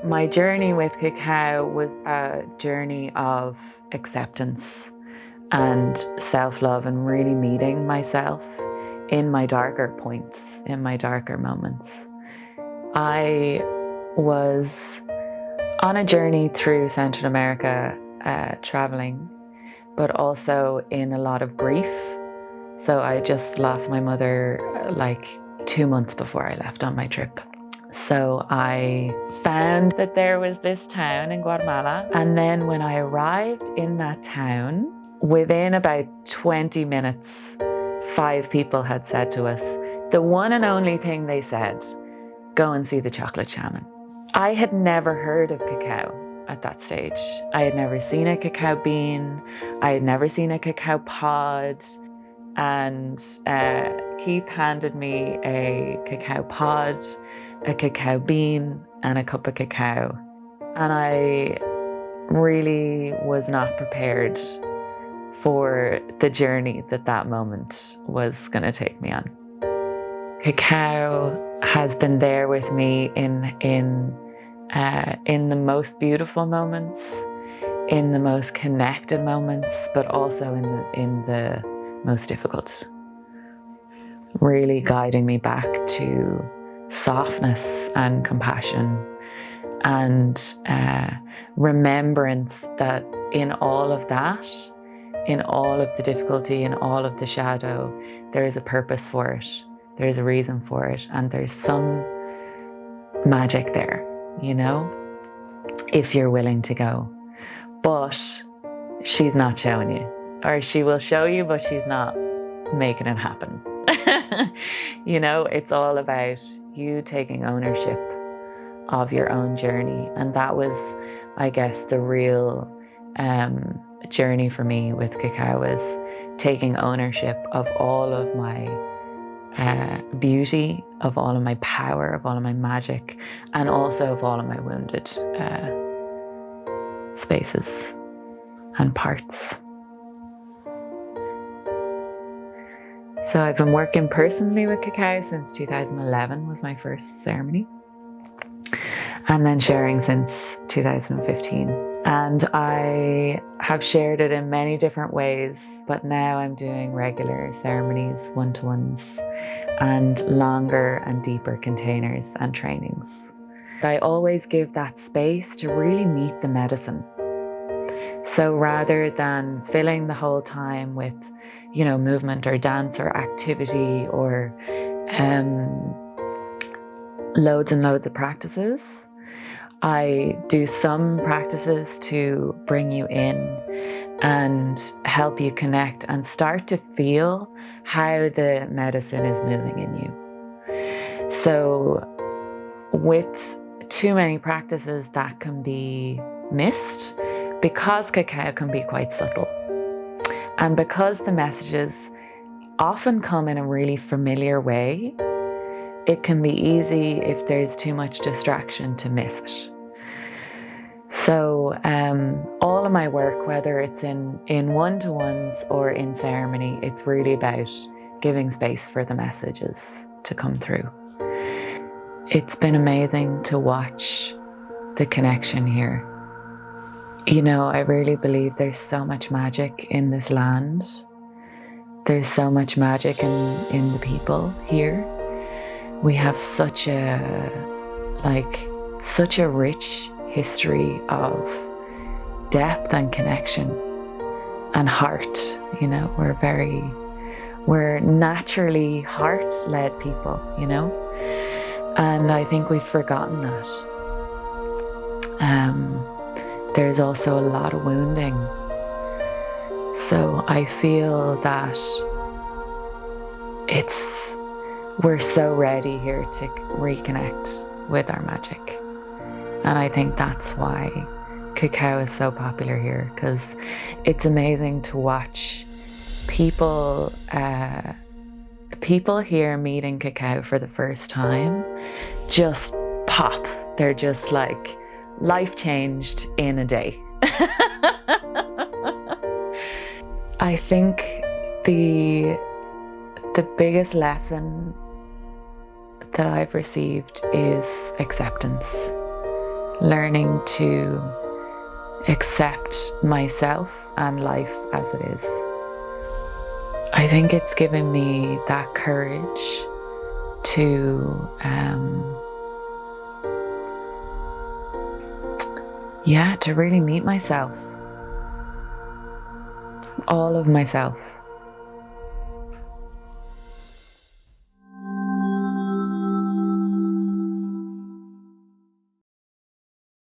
My journey with cacao was a journey of acceptance and self-love and really meeting myself in my darker points, in my darker moments. I was on a journey through Central America, traveling, but also in a lot of grief. So I just lost my mother like 2 months before I left on my trip. So I found that there was this town in Guatemala. And then when I arrived in that town, within about 20 minutes, 5 people had said to us, the one and only thing they said, go and see the chocolate shaman. I had never heard of cacao at that stage. I had never seen a cacao bean. I had never seen a cacao pod. And Keith handed me a cacao pod, a cacao bean, and a cup of cacao. And I really was not prepared for the journey that moment was going to take me on. Cacao has been there with me in the most beautiful moments, in the most connected moments, but also in the most difficult. Really guiding me back to softness and compassion and remembrance that in all of that, in all of the difficulty, in all of the shadow, there is a purpose for it. There's a reason for it, and there's some magic there, you know, if you're willing to go. But she's not showing you, or she will show you, but she's not making it happen. You know, it's all about you taking ownership of your own journey. And that was, I guess, the real journey for me with cacao, is taking ownership of all of my beauty, of all of my power, of all of my magic, and also of all of my wounded spaces and parts. So I've been working personally with cacao since 2011 was my first ceremony, and then sharing since 2015. And I have shared it in many different ways, but now I'm doing regular ceremonies, one-to-ones, and longer and deeper containers and trainings. I always give that space to really meet the medicine. So rather than filling the whole time with, you know, movement or dance or activity or loads and loads of practices, I do some practices to bring you in and help you connect and start to feel how the medicine is moving in you. So with too many practices, that can be missed because cacao can be quite subtle. And because the messages often come in a really familiar way, it can be easy, if there's too much distraction, to miss it. So all of my work, whether it's in one-to-ones or in ceremony, it's really about giving space for the messages to come through. It's been amazing to watch the connection here. You know, I really believe there's so much magic in this land. There's so much magic in the people here. We have such a rich history of depth and connection and heart. You know, we're naturally heart-led people, you know, and I think we've forgotten that. There's also a lot of wounding. So I feel that we're so ready here to reconnect with our magic. And I think that's why cacao is so popular here, because it's amazing to watch people here meeting cacao for the first time just pop. They're just like life changed in a day. I think the biggest lesson that I've received is acceptance. learning to accept myself and life as it is. I think it's given me that courage to to really meet myself, all of myself.